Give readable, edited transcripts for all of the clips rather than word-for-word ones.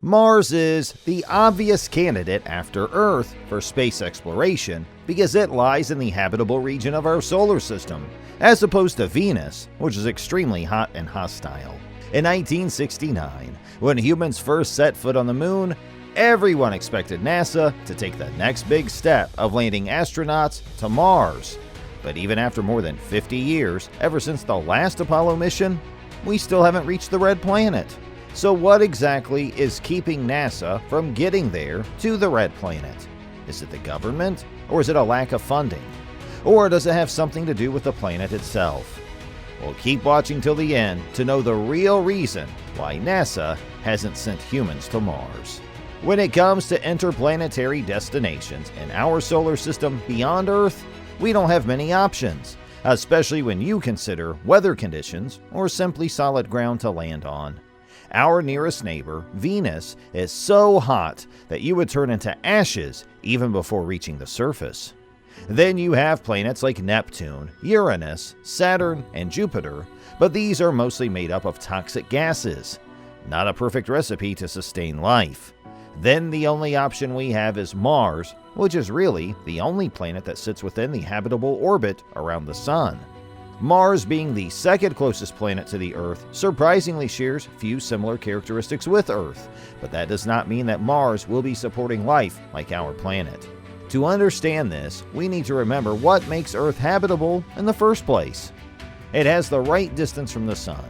Mars is the obvious candidate after Earth for space exploration because it lies in the habitable region of our solar system, as opposed to Venus, which is extremely hot and hostile. In 1969, when humans first set foot on the moon, everyone expected NASA to take the next big step of landing astronauts to Mars. But even after more than 50 years, ever since the last Apollo mission, we still haven't reached the red planet. So what exactly is keeping NASA from getting there to the red planet? Is it the government, or is it a lack of funding? Or does it have something to do with the planet itself? Well, keep watching till the end to know the real reason why NASA hasn't sent humans to Mars. When it comes to interplanetary destinations in our solar system beyond Earth, we don't have many options, especially when you consider weather conditions or simply solid ground to land on. Our nearest neighbor, Venus, is so hot that you would turn into ashes even before reaching the surface. Then you have planets like Neptune, Uranus, Saturn, and Jupiter, but these are mostly made up of toxic gases. Not a perfect recipe to sustain life. Then the only option we have is Mars, which is really the only planet that sits within the habitable orbit around the Sun. Mars, being the second closest planet to the Earth, surprisingly shares few similar characteristics with Earth, but that does not mean that Mars will be supporting life like our planet. To understand this, we need to remember what makes Earth habitable in the first place. It has the right distance from the Sun.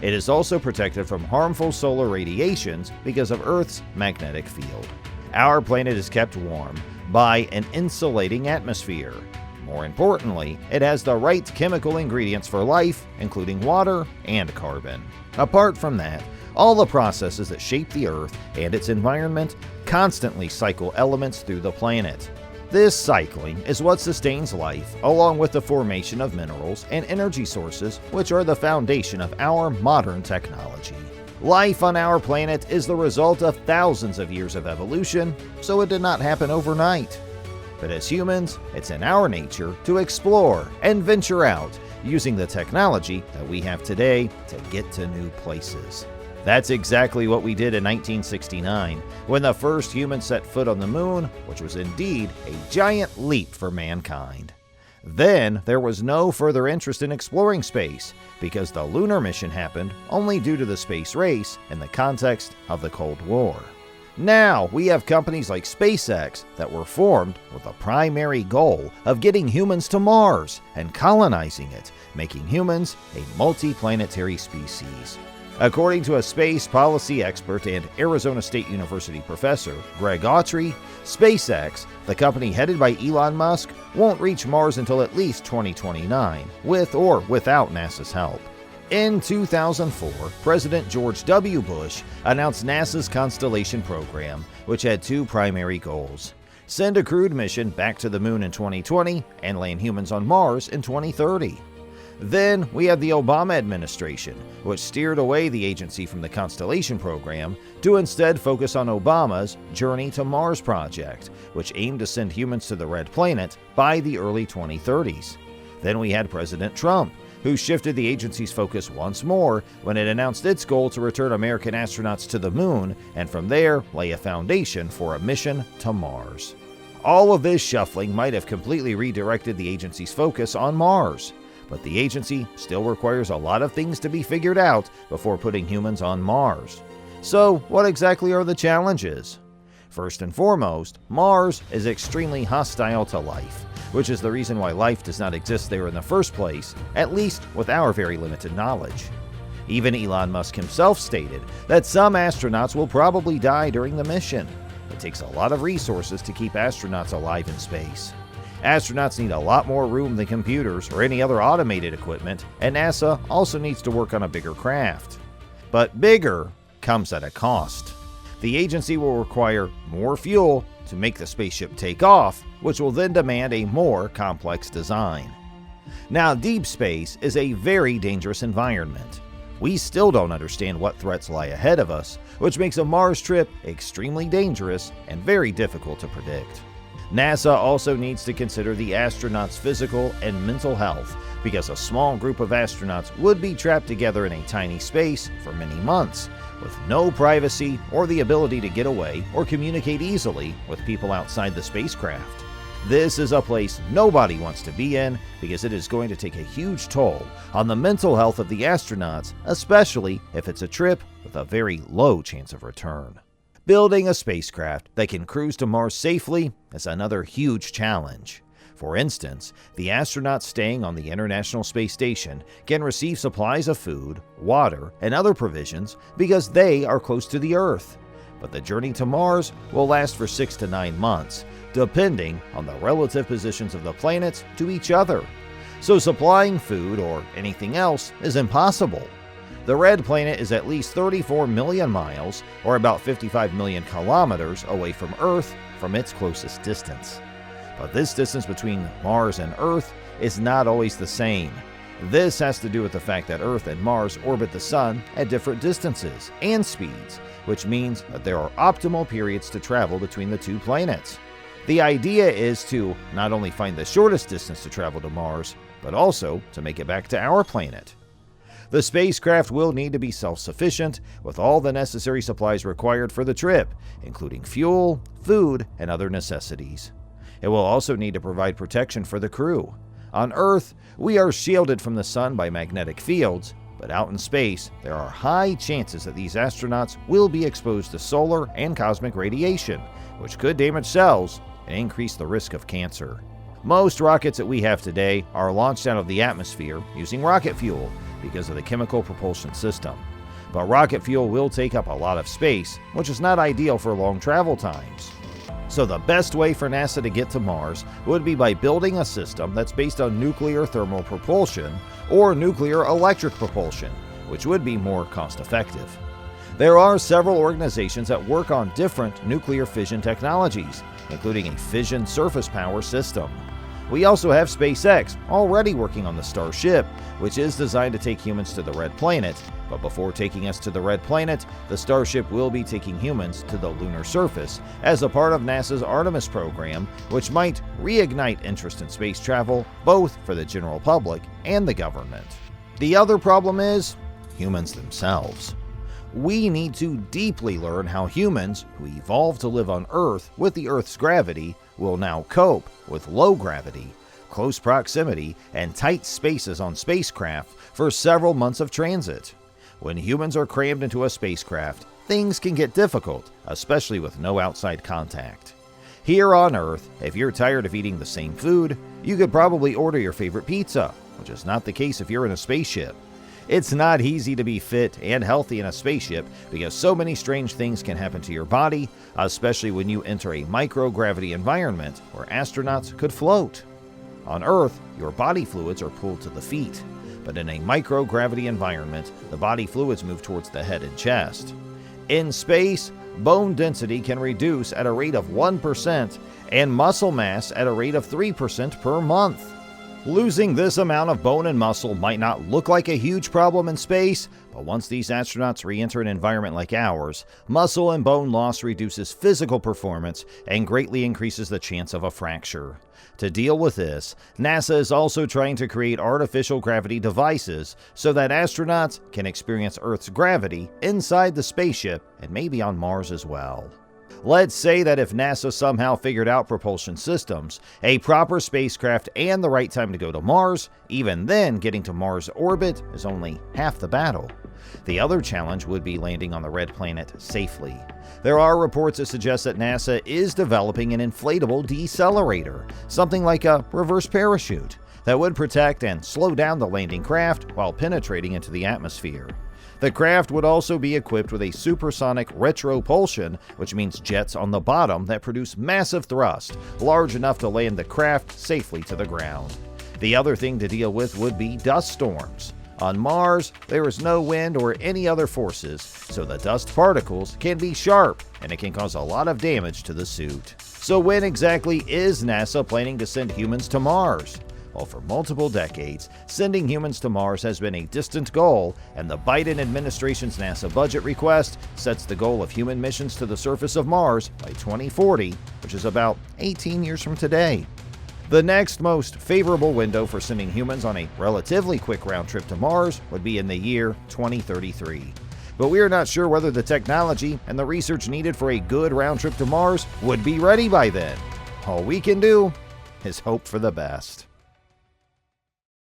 It is also protected from harmful solar radiations because of Earth's magnetic field. Our planet is kept warm by an insulating atmosphere. More importantly, it has the right chemical ingredients for life, including water and carbon. Apart from that, all the processes that shape the Earth and its environment constantly cycle elements through the planet. This cycling is what sustains life, along with the formation of minerals and energy sources, which are the foundation of our modern technology. Life on our planet is the result of thousands of years of evolution, so it did not happen overnight. But as humans, it's in our nature to explore and venture out, using the technology that we have today to get to new places. That's exactly what we did in 1969, when the first humans set foot on the moon, which was indeed a giant leap for mankind. Then there was no further interest in exploring space, because the lunar mission happened only due to the space race in the context of the Cold War. Now we have companies like SpaceX that were formed with the primary goal of getting humans to Mars and colonizing it, making humans a multi-planetary species. According to a space policy expert and Arizona State University professor, Greg Autry, SpaceX, the company headed by Elon Musk, won't reach Mars until at least 2029, with or without NASA's help. In 2004, President George W. Bush announced NASA's Constellation program, which had two primary goals: send a crewed mission back to the moon in 2020 and land humans on Mars in 2030. Then we had the Obama administration, which steered away the agency from the Constellation program to instead focus on Obama's Journey to Mars project, which aimed to send humans to the red planet by the early 2030s. Then we had President Trump, who shifted the agency's focus once more when it announced its goal to return American astronauts to the moon, and from there lay a foundation for a mission to Mars. All of this shuffling might have completely redirected the agency's focus on Mars, but the agency still requires a lot of things to be figured out before putting humans on Mars. So, what exactly are the challenges? First and foremost, Mars is extremely hostile to life, which is the reason why life does not exist there in the first place, at least with our very limited knowledge. Even Elon Musk himself stated that some astronauts will probably die during the mission. It takes a lot of resources to keep astronauts alive in space. Astronauts need a lot more room than computers or any other automated equipment, and NASA also needs to work on a bigger craft. But bigger comes at a cost. The agency will require more fuel to make the spaceship take off, which will then demand a more complex design. Now, deep space is a very dangerous environment. We still don't understand what threats lie ahead of us, which makes a Mars trip extremely dangerous and very difficult to predict. NASA also needs to consider the astronauts' physical and mental health because a small group of astronauts would be trapped together in a tiny space for many months, with no privacy or the ability to get away or communicate easily with people outside the spacecraft. This is a place nobody wants to be in because it is going to take a huge toll on the mental health of the astronauts, especially if it's a trip with a very low chance of return. Building a spacecraft that can cruise to Mars safely is another huge challenge. For instance, the astronauts staying on the International Space Station can receive supplies of food, water, and other provisions because they are close to the Earth. But the journey to Mars will last for 6 to 9 months, depending on the relative positions of the planets to each other. So supplying food or anything else is impossible. The red planet is at least 34 million miles, or about 55 million kilometers, away from Earth from its closest distance. But this distance between Mars and Earth is not always the same. This has to do with the fact that Earth and Mars orbit the Sun at different distances and speeds, which means that there are optimal periods to travel between the two planets. The idea is to not only find the shortest distance to travel to Mars, but also to make it back to our planet. The spacecraft will need to be self-sufficient with all the necessary supplies required for the trip, including fuel, food, and other necessities. It will also need to provide protection for the crew. On Earth, we are shielded from the sun by magnetic fields, but out in space, there are high chances that these astronauts will be exposed to solar and cosmic radiation, which could damage cells and increase the risk of cancer. Most rockets that we have today are launched out of the atmosphere using rocket fuel because of the chemical propulsion system. But rocket fuel will take up a lot of space, which is not ideal for long travel times. So the best way for NASA to get to Mars would be by building a system that's based on nuclear thermal propulsion or nuclear electric propulsion, which would be more cost-effective. There are several organizations that work on different nuclear fission technologies, including a fission surface power system. We also have SpaceX already working on the Starship, which is designed to take humans to the Red Planet, but before taking us to the Red Planet, the Starship will be taking humans to the lunar surface as a part of NASA's Artemis program, which might reignite interest in space travel, both for the general public and the government. The other problem is humans themselves. We need to deeply learn how humans, who evolved to live on Earth with the Earth's gravity, will now cope with low gravity, close proximity, and tight spaces on spacecraft for several months of transit. When humans are crammed into a spacecraft, things can get difficult, especially with no outside contact. Here on Earth, if you're tired of eating the same food, you could probably order your favorite pizza, which is not the case if you're in a spaceship. It's not easy to be fit and healthy in a spaceship because so many strange things can happen to your body, especially when you enter a microgravity environment where astronauts could float. On Earth, your body fluids are pulled to the feet, but in a microgravity environment, the body fluids move towards the head and chest. In space, bone density can reduce at a rate of 1% and muscle mass at a rate of 3% per month. Losing this amount of bone and muscle might not look like a huge problem in space, but once these astronauts re-enter an environment like ours, muscle and bone loss reduces physical performance and greatly increases the chance of a fracture. To deal with this, NASA is also trying to create artificial gravity devices so that astronauts can experience Earth's gravity inside the spaceship and maybe on Mars as well. Let's say that if NASA somehow figured out propulsion systems, a proper spacecraft, and the right time to go to Mars, even then getting to Mars' orbit is only half the battle. The other challenge would be landing on the Red Planet safely. There are reports that suggest that NASA is developing an inflatable decelerator, something like a reverse parachute, that would protect and slow down the landing craft while penetrating into the atmosphere. The craft would also be equipped with a supersonic retropulsion, which means jets on the bottom that produce massive thrust, large enough to land the craft safely to the ground. The other thing to deal with would be dust storms. On Mars, there is no wind or any other forces, so the dust particles can be sharp, and it can cause a lot of damage to the suit. So when exactly is NASA planning to send humans to Mars? Well, for multiple decades, sending humans to Mars has been a distant goal, and the Biden administration's NASA budget request sets the goal of human missions to the surface of Mars by 2040, which is about 18 years from today. The next most favorable window for sending humans on a relatively quick round trip to Mars would be in the year 2033. But we are not sure whether the technology and the research needed for a good round trip to Mars would be ready by then. All we can do is hope for the best.